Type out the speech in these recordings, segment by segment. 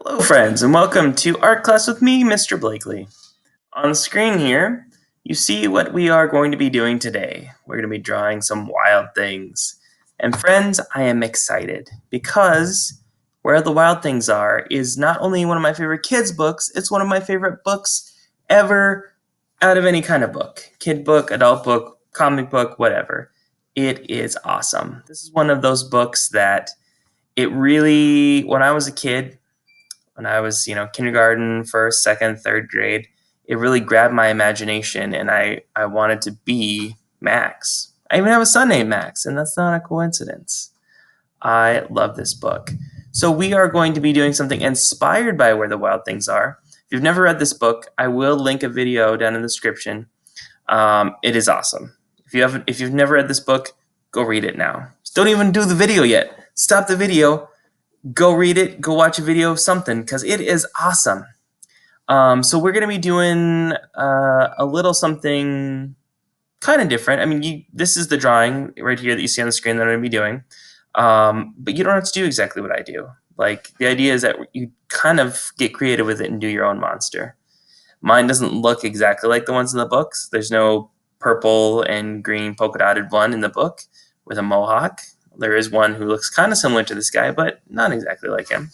Hello friends, and welcome to Art Class with me, Mr. Blakely. On the screen here, you see what we are going to be doing today. We're going to be drawing some wild things. And friends, I am excited because Where the Wild Things Are is not only one of my favorite kids' books, it's one of my favorite books ever out of any kind of book. Kid book, adult book, comic book, whatever. It is awesome. This is one of those books that it really, when I was a kid, when I was, kindergarten, first, second, third grade, it really grabbed my imagination, and I wanted to be Max. I even have a son named Max, and that's not a coincidence. I love this book. So we are going to be doing something inspired by Where the Wild Things Are. If you've never read this book, I will link a video down in the description. It is awesome. If you've never read this book, go read it now. Just don't even do the video yet. Stop the video. Go read it, go watch a video, something, because it is awesome. So we're going to be doing a little something kind of different. I mean, this is the drawing right here that you see on the screen that I'm going to be doing. But you don't have to do exactly what I do. Like, the idea is that you kind of get creative with it and do your own monster. Mine doesn't look exactly like the ones in the books. There's no purple and green polka dotted one in the book with a mohawk. There is one who looks kind of similar to this guy, but not exactly like him.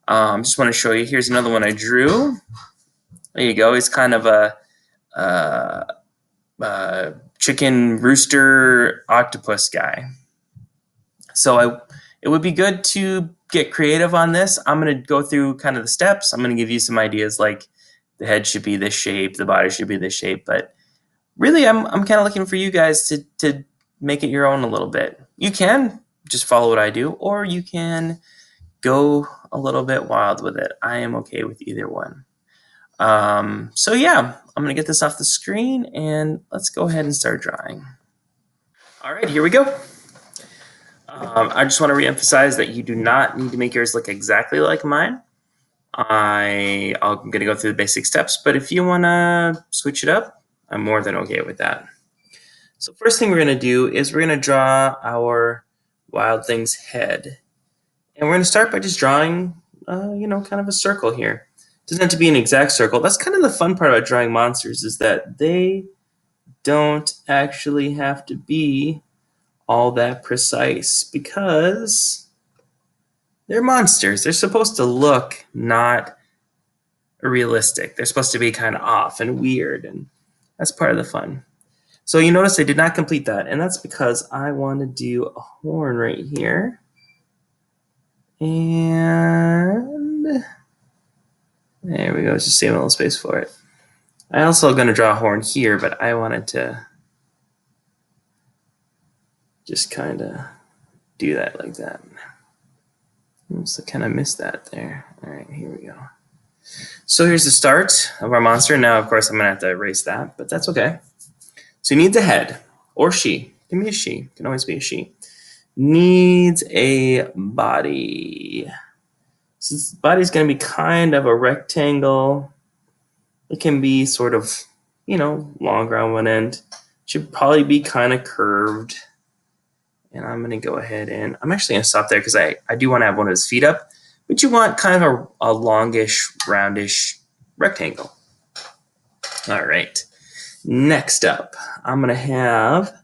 Just want to show you. Here's another one I drew. There you go. He's kind of a chicken rooster octopus guy. So it would be good to get creative on this. I'm going to go through kind of the steps. I'm going to give you some ideas, like the head should be this shape, the body should be this shape, but really I'm kind of looking for you guys to make it your own a little bit. You can just follow what I do, or you can go a little bit wild with it. I am okay with either one. So yeah, I'm gonna get this off the screen and let's go ahead and start drawing. All right, here we go. I just want to reemphasize that you do not need to make yours look exactly like mine. I'm gonna go through the basic steps, but if you wanna switch it up, I'm more than okay with that. So first thing we're gonna do is we're gonna draw our Wild Thing's head. And we're gonna start by just drawing, kind of a circle here. It doesn't have to be an exact circle. That's kind of the fun part about drawing monsters, is that they don't actually have to be all that precise because they're monsters. They're supposed to look not realistic. They're supposed to be kind of off and weird, and that's part of the fun. So you notice I did not complete that, and that's because I want to do a horn right here. And there we go. Just save a little space for it. I'm also going to draw a horn here, but I wanted to just kind of do that like that. Oops, I kind of missed that there. All right, here we go. So here's the start of our monster. Now, of course, I'm going to have to erase that, but that's okay. So he needs a head, or she. It can be a she. It can always be a she. Needs a body. So this body's going to be kind of a rectangle. It can be sort of, longer on one end. Should probably be kind of curved. And I'm going to go ahead and I'm actually going to stop there because I do want to have one of his feet up. But you want kind of a longish, roundish rectangle. All right. Next up, I'm going to have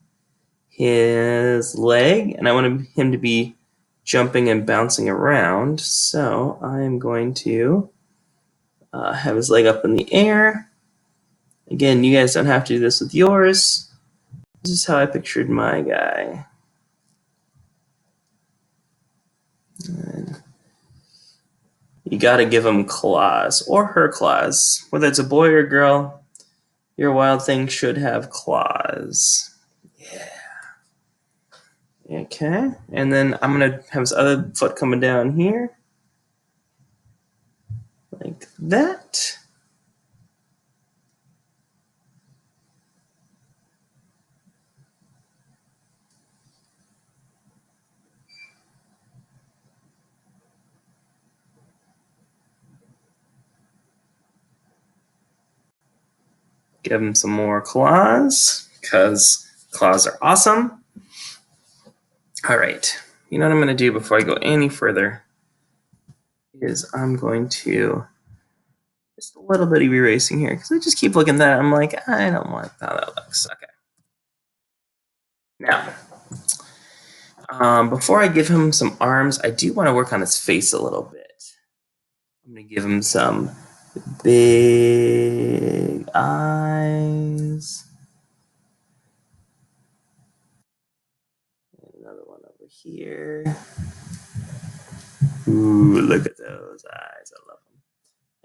his leg. And I want him to be jumping and bouncing around. So I'm going to have his leg up in the air. Again, you guys don't have to do this with yours. This is how I pictured my guy. And you got to give him claws, or her claws. Whether it's a boy or a girl, your wild thing should have claws. Yeah. Okay, and then I'm going to have his other foot coming down here. Like that. Give him some more claws, because claws are awesome. All right, you know what I'm going to do before I go any further is I'm going to just a little bit of erasing here because I just keep looking at that. I'm like, I don't like how that looks. Okay. Now, before I give him some arms, I do want to work on his face a little bit. I'm going to give him some big eyes. And another one over here. Ooh, look at those eyes. I love them.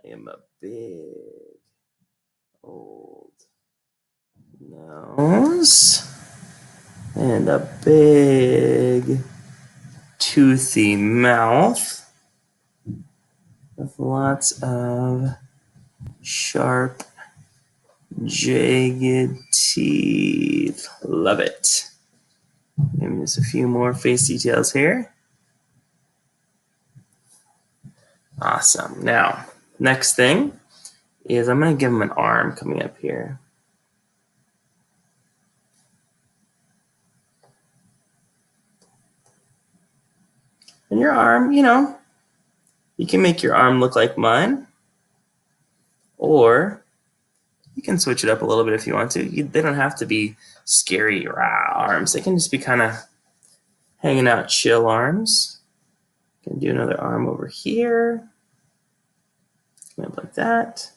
I am a big old nose and a big toothy mouth with lots of sharp, jagged teeth. Love it. Maybe just a few more face details here. Awesome. Now, next thing is I'm going to give him an arm coming up here. And your arm, you can make your arm look like mine, or you can switch it up a little bit if you want to. They don't have to be scary arms. They can just be kind of hanging out chill arms. Can do another arm over here. Come up like that.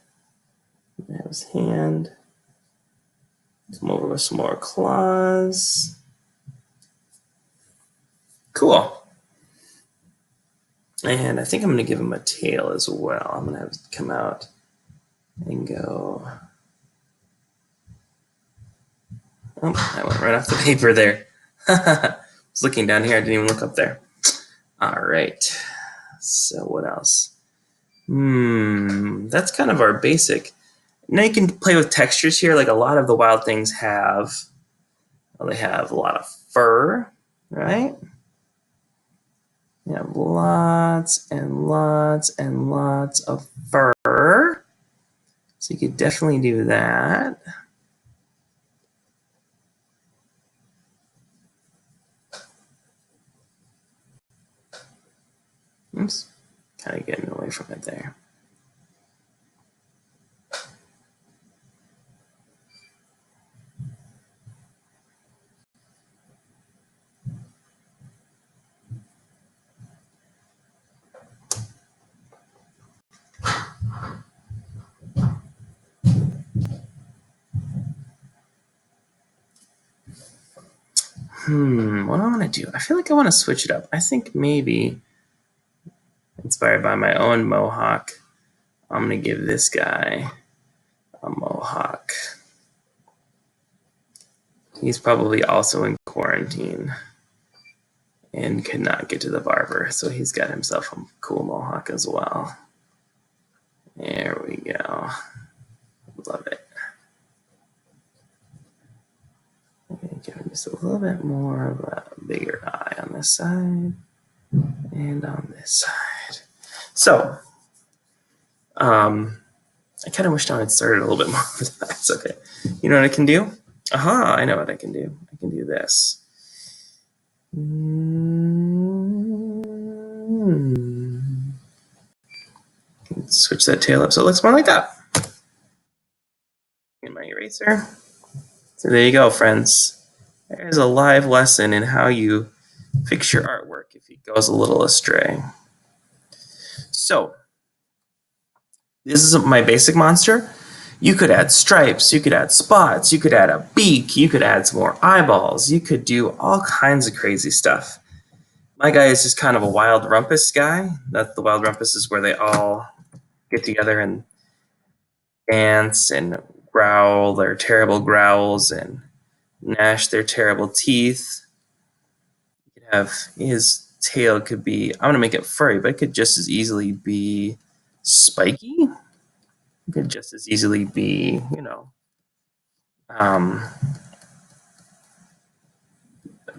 And have his hand. Come over with some more claws. Cool. And I think I'm going to give him a tail as well. I'm going to have it come out and go. Oh, I went right off the paper there. I was looking down here. I didn't even look up there. All right. So what else? That's kind of our basic. Now you can play with textures here. Like a lot of the wild things have, well, they have a lot of fur, right? They have lots and lots and lots of fur. So you could definitely do that. Oops, kind of getting away from it there. What do I want to do? I feel like I want to switch it up. I think maybe, inspired by my own mohawk, I'm going to give this guy a mohawk. He's probably also in quarantine and could not get to the barber, so he's got himself a cool mohawk as well. There we go. Love it. Give him just a little bit more of a bigger eye on this side and on this side. So, I kind of wished I had started a little bit more with that. It's okay. You know what I can do? Aha, I know what I can do. I can do this. Switch that tail up so it looks more like that. Get my eraser. So there you go, friends. There's a live lesson in how you fix your artwork if it goes a little astray. So, this is my basic monster. You could add stripes, you could add spots, you could add a beak, you could add some more eyeballs, you could do all kinds of crazy stuff. My guy is just kind of a wild rumpus guy. That's the wild rumpus is where they all get together and dance and growl their terrible growls and gnash their terrible teeth. You could have his tail could be, I'm gonna make it furry, but it could just as easily be spiky. It could just as easily be,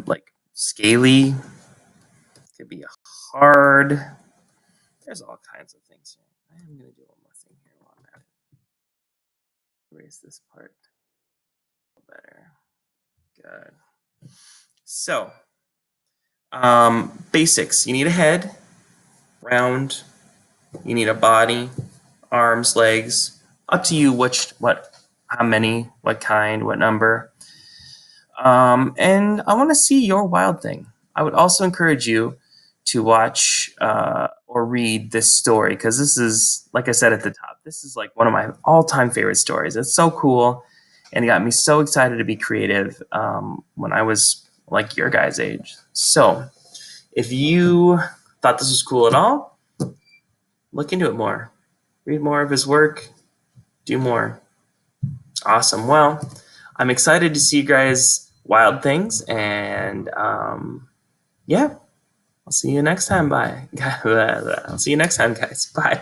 like scaly. It could be hard. There's all kinds of things here. I am gonna do one more thing here while I'm at it. Erase this part better. Good. So, basics. You need a head, round, You need a body, arms, legs. Up to you how many, what kind, what number. And I want to see your wild thing. I would also encourage you to watch or read this story because this is, like I said at the top, this is like one of my all-time favorite stories. It's so cool, and it got me so excited to be creative when I was like your guys' age. So, if you thought this was cool at all, look into it more. Read more of his work. Do more. Awesome. Well, I'm excited to see you guys' wild things, and yeah, I'll see you next time. Bye. I'll see you next time, guys. Bye.